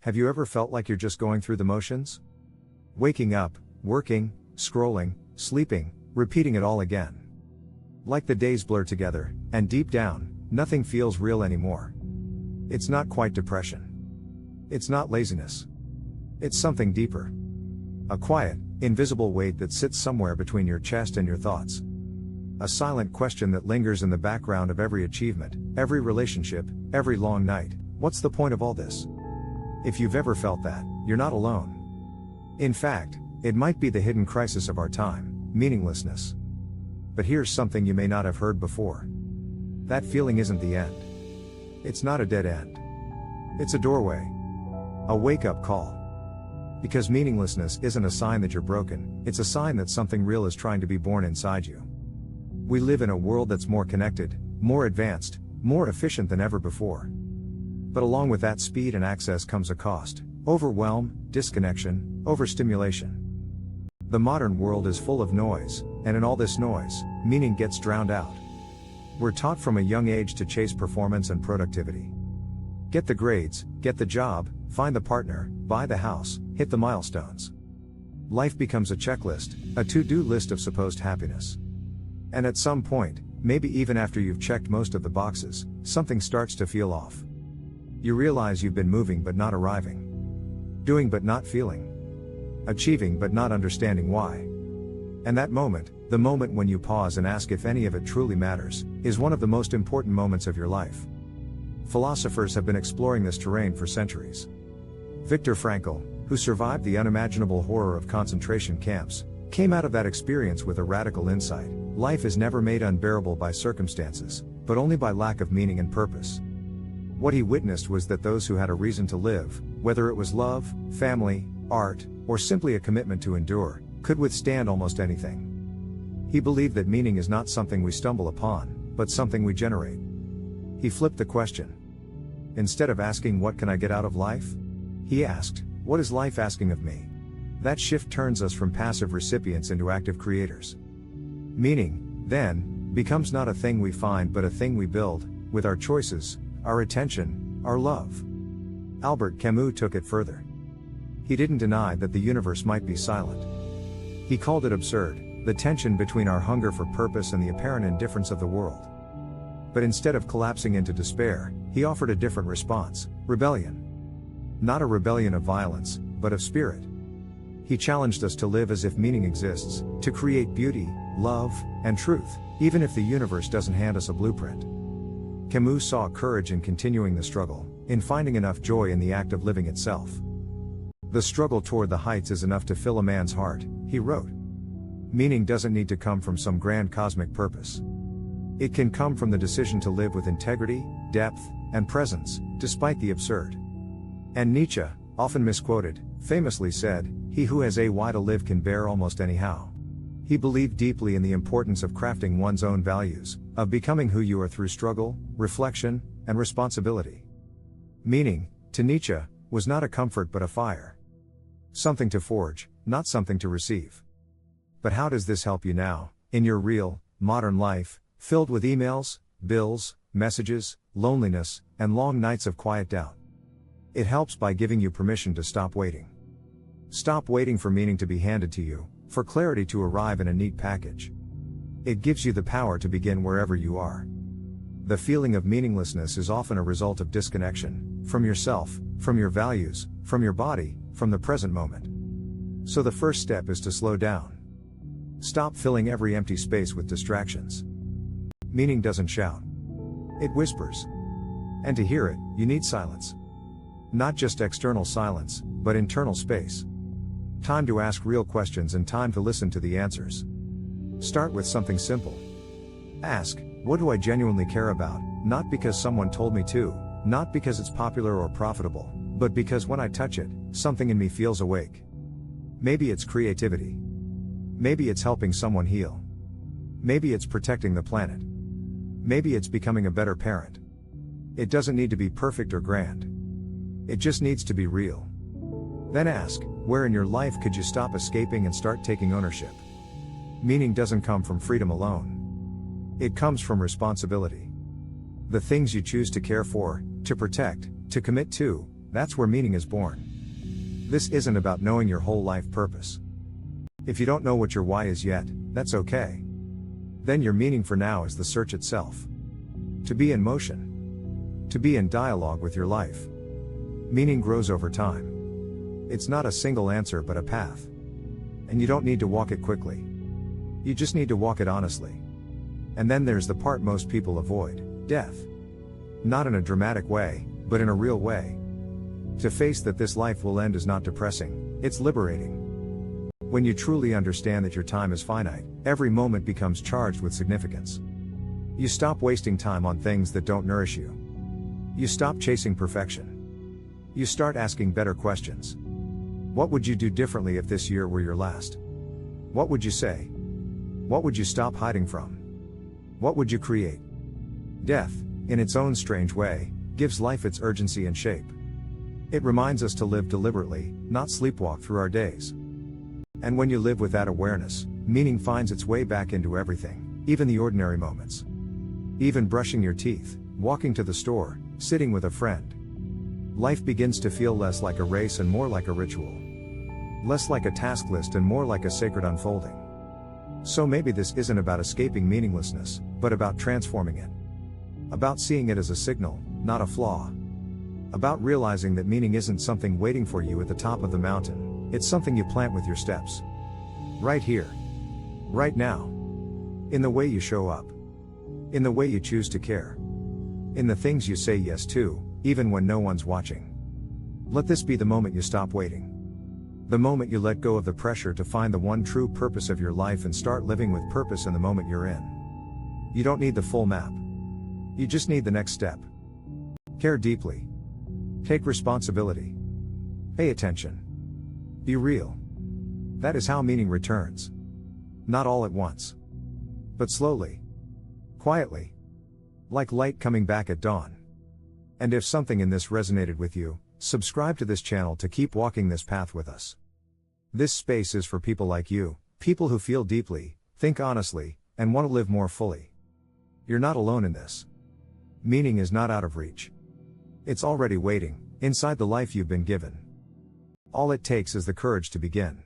Have you ever felt like you're just going through the motions? Waking up, working, scrolling, sleeping, repeating it all again. Like the days blur together, and deep down, nothing feels real anymore. It's not quite depression. It's not laziness. It's something deeper. A quiet, invisible weight that sits somewhere between your chest and your thoughts. A silent question that lingers in the background of every achievement, every relationship, every long night. What's the point of all this? If you've ever felt that, you're not alone. In fact, it might be the hidden crisis of our time, meaninglessness. But here's something you may not have heard before. That feeling isn't the end. It's not a dead end. It's a doorway. A wake-up call. Because meaninglessness isn't a sign that you're broken, it's a sign that something real is trying to be born inside you. We live in a world that's more connected, more advanced, more efficient than ever before. But along with that speed and access comes a cost: overwhelm, disconnection, overstimulation. The modern world is full of noise, and in all this noise, meaning gets drowned out. We're taught from a young age to chase performance and productivity. Get the grades, get the job, find the partner, buy the house, hit the milestones. Life becomes a checklist, a to-do list of supposed happiness. And at some point, maybe even after you've checked most of the boxes, something starts to feel off. You realize you've been moving but not arriving. Doing but not feeling. Achieving but not understanding why. And that moment, the moment when you pause and ask if any of it truly matters, is one of the most important moments of your life. Philosophers have been exploring this terrain for centuries. Viktor Frankl, who survived the unimaginable horror of concentration camps, came out of that experience with a radical insight: life is never made unbearable by circumstances, but only by lack of meaning and purpose. What he witnessed was that those who had a reason to live, whether it was love, family, art, or simply a commitment to endure, could withstand almost anything. He believed that meaning is not something we stumble upon, but something we generate. He flipped the question. Instead of asking, "What can I get out of life?" he asked, "What is life asking of me?" That shift turns us from passive recipients into active creators. Meaning, then, becomes not a thing we find but a thing we build, with our choices, our attention, our love. Albert Camus took it further. He didn't deny that the universe might be silent. He called it absurd, the tension between our hunger for purpose and the apparent indifference of the world. But instead of collapsing into despair, he offered a different response: rebellion. Not a rebellion of violence, but of spirit. He challenged us to live as if meaning exists, to create beauty, love, and truth, even if the universe doesn't hand us a blueprint. Camus saw courage in continuing the struggle, in finding enough joy in the act of living itself. The struggle toward the heights is enough to fill a man's heart, he wrote. Meaning doesn't need to come from some grand cosmic purpose. It can come from the decision to live with integrity, depth, and presence, despite the absurd. And Nietzsche, often misquoted, famously said, "He who has a why to live can bear almost anyhow." He believed deeply in the importance of crafting one's own values, of becoming who you are through struggle, reflection, and responsibility. Meaning, to Nietzsche, was not a comfort but a fire. Something to forge, not something to receive. But how does this help you now, in your real, modern life, filled with emails, bills, messages, loneliness, and long nights of quiet doubt? It helps by giving you permission to stop waiting. Stop waiting for meaning to be handed to you, for clarity to arrive in a neat package. It gives you the power to begin wherever you are. The feeling of meaninglessness is often a result of disconnection, from yourself, from your values, from your body, from the present moment. So the first step is to slow down. Stop filling every empty space with distractions. Meaning doesn't shout. It whispers. And to hear it, you need silence. Not just external silence, but internal space. Time to ask real questions and time to listen to the answers. Start with something simple. Ask, what do I genuinely care about, not because someone told me to, not because it's popular or profitable, but because when I touch it, something in me feels awake. Maybe it's creativity. Maybe it's helping someone heal. Maybe it's protecting the planet. Maybe it's becoming a better parent. It doesn't need to be perfect or grand. It just needs to be real. Then ask, where in your life could you stop escaping and start taking ownership? Meaning doesn't come from freedom alone. It comes from responsibility. The things you choose to care for, to protect, to commit to, That's where meaning is born. This isn't about knowing your whole life purpose. If you don't know what your why is yet, that's okay. Then your meaning for now is the search itself. To be in motion. To be in dialogue with your life. Meaning grows over time. It's not a single answer but a path. And you don't need to walk it quickly. You just need to walk it honestly. And then there's the part most people avoid, death. Not in a dramatic way, but in a real way. To face that this life will end is not depressing, it's liberating. When you truly understand that your time is finite, every moment becomes charged with significance. You stop wasting time on things that don't nourish you. You stop chasing perfection. You start asking better questions. What would you do differently if this year were your last? What would you say? What would you stop hiding from? What would you create? Death, in its own strange way, gives life its urgency and shape. It reminds us to live deliberately, not sleepwalk through our days. And when you live with that awareness, meaning finds its way back into everything, even the ordinary moments. Even brushing your teeth, walking to the store, sitting with a friend. Life begins to feel less like a race and more like a ritual. Less like a task list and more like a sacred unfolding. So maybe this isn't about escaping meaninglessness, but about transforming it. About seeing it as a signal, not a flaw. About realizing that meaning isn't something waiting for you at the top of the mountain. It's something you plant with your steps. Right here. Right now. In the way you show up. In the way you choose to care. In the things you say yes to, even when no one's watching. Let this be the moment you stop waiting. The moment you let go of the pressure to find the one true purpose of your life and start living with purpose in the moment you're in. You don't need the full map. You just need the next step. Care deeply. Take responsibility. Pay attention. Be real. That is how meaning returns. Not all at once. But slowly. Quietly. Like light coming back at dawn. And if something in this resonated with you, subscribe to this channel to keep walking this path with us. This space is for people like you, people who feel deeply, think honestly, and want to live more fully. You're not alone in this. Meaning is not out of reach. It's already waiting, inside the life you've been given. All it takes is the courage to begin.